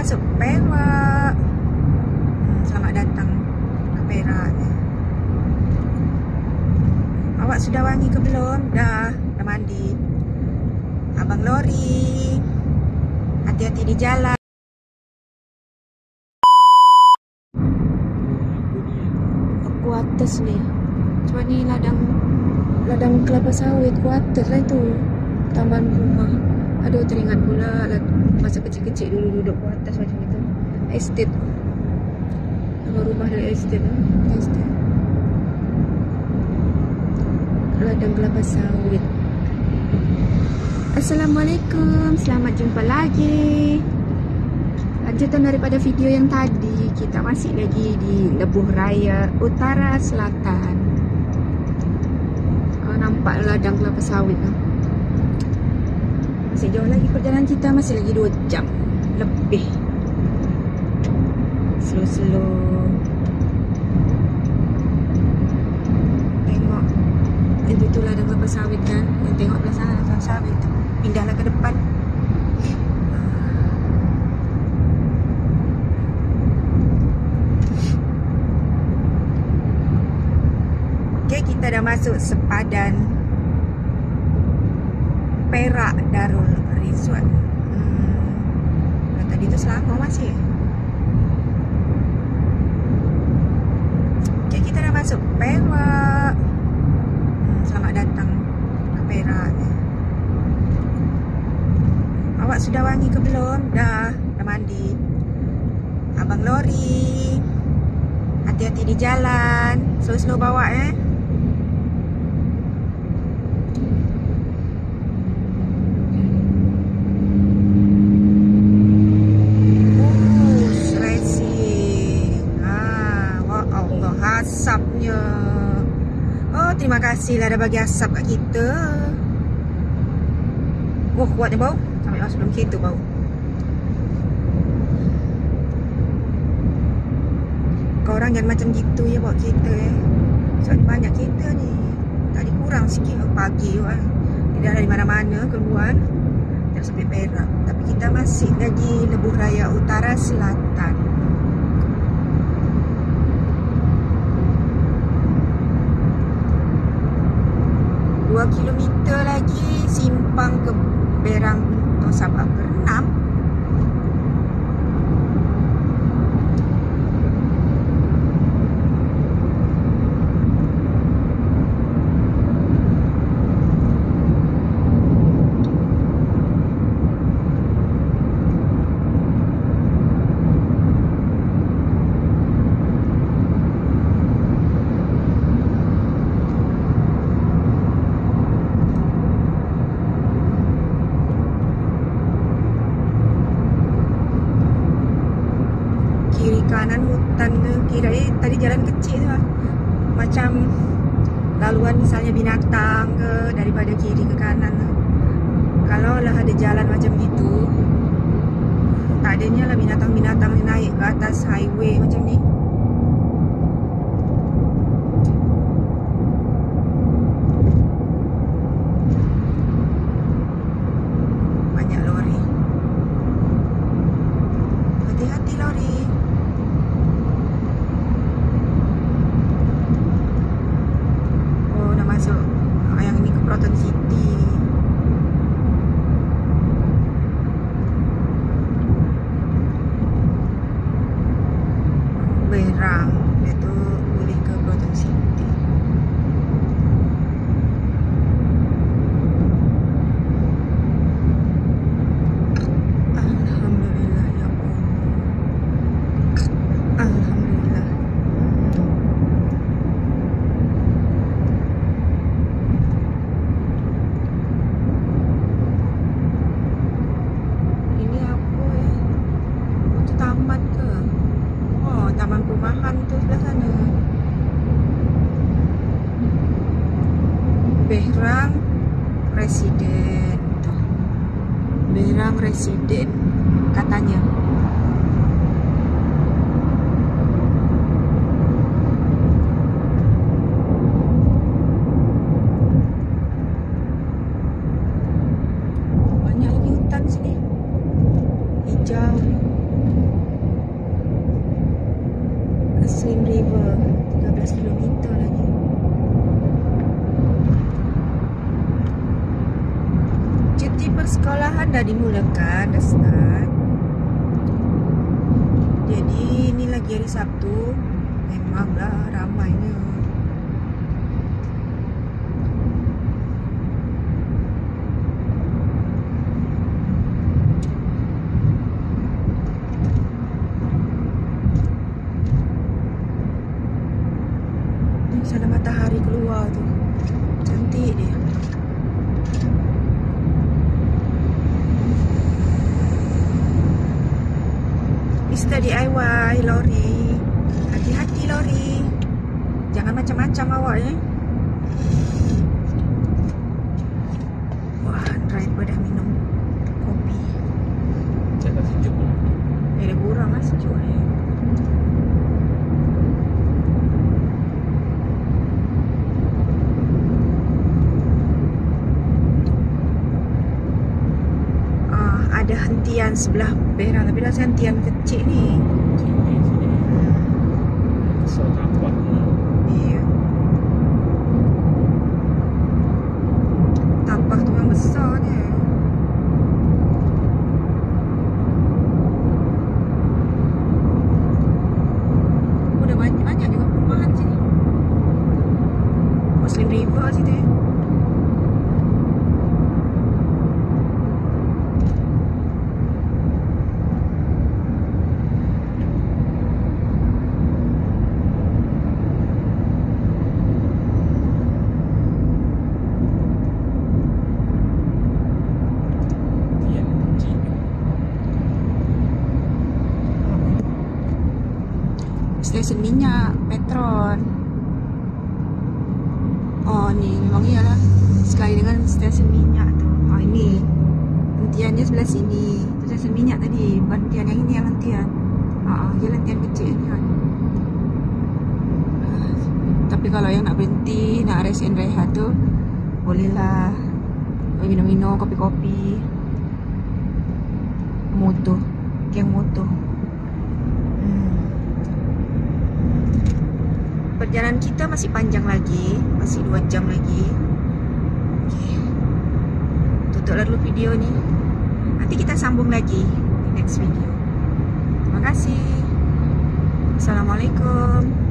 masuk Perak. Selamat datang ke Perak ni. Awak sudah wangi ke belum? Dah mandi. Abang lori, hati-hati di jalan. Aku atas ni. Cuma ni ladang kelapa sawit. Aku atas lah itu. Taman rumah. Aduh, teringat pula masa kecil-kecil dulu duduk ku atas macam itu. Estate. Rumah dari estate. Ladang kelapa sawit. Assalamualaikum, selamat jumpa lagi. Lanjutan daripada video yang tadi, kita masih lagi di Lebuh Raya Utara Selatan. Nampak ladang kelapa sawit tu. Masih jauh lagi perjalanan kita, masih lagi 2 jam lebih. Slow-slow. Tengok. Itu tu ladang kelapa sawit kan. Yang tengok belah sana ladang sawit tu. Pindahlah ke depan. Okay, kita dah masuk sepadan Perak Darul Rizwan. Tadi tu Selangor masih. Okay, kita dah masuk Perak. Selamat datang ke Perak ni. Awak sudah wangi ke belum? Dah mandi. Abang lori, hati-hati di jalan. Slow-slow bawa asapnya. Oh, terima kasih lah dah bagi asap kat kita. Oh, kuatnya bau. Sampai masuk dalam kereta bau. Korang jangan macam gitu ya bawa kereta Sebab banyak kereta ni. Tadi kurang sikit pagi kan. Tidak dari mana-mana keluar. Dan sampai Perak. Tapi kita masih lagi Lebuh Raya Utara Selatan. Kilometer lagi simpang ke Berang Tong Sabah Bernam. Kiri kanan hutan tu. Kira tadi jalan kecil tu lah. Macam laluan misalnya binatang ke, daripada kiri ke kanan tu. Kalau lah ada jalan macam gitu, tak adanya lah binatang-binatang ni naik ke atas highway macam ni. Banyak lori. Hati-hati lori. Masuk yang ini ke Proton City. Berang itu boleh ke Proton City. Alhamdulillah ya Allah. Alhamdulillah. Taman ke? Oh, taman perumahan tu sebelah sana. Berang Residen. Berang Residen katanya. Banyak lagi hutan sini. Hijau. kan, dah start. Jadi ini lagi hari Sabtu, memanglah ramainya. Sana matahari keluar tu, cantik dia. Mr. DIY lori, hati-hati lori, jangan macam-macam awak ya. Wah, driver dah minum kopi. Cakap sejuk pun. Dah kurang lah sejuk ni. Ada hentian sebelah Perak, tapi dah hentian kecil ni. Sini. Kesal tapak ni. Iya. Tapak tu yang besar ni. Udah banyak juga perumahan sini. Muslim River situ ya. Stesen minyak Petron. Oh ni memang iyalah sekali dengan stesen minyak tu. Oh ini hentiannya sebelah sini. Tu stesen minyak tadi, bukan hentian yang ini, yang hentian. Dia hentian kecil ni kan. Tapi kalau yang nak berhenti, nak rest and rehat tu, bolehlah minum-minum kopi-kopi. Motor, geng motor. Perjalanan kita masih panjang lagi, masih 2 jam lagi. Okay. Tutuplah dulu video ni. Nanti kita sambung lagi di next video. Terima kasih. Assalamualaikum.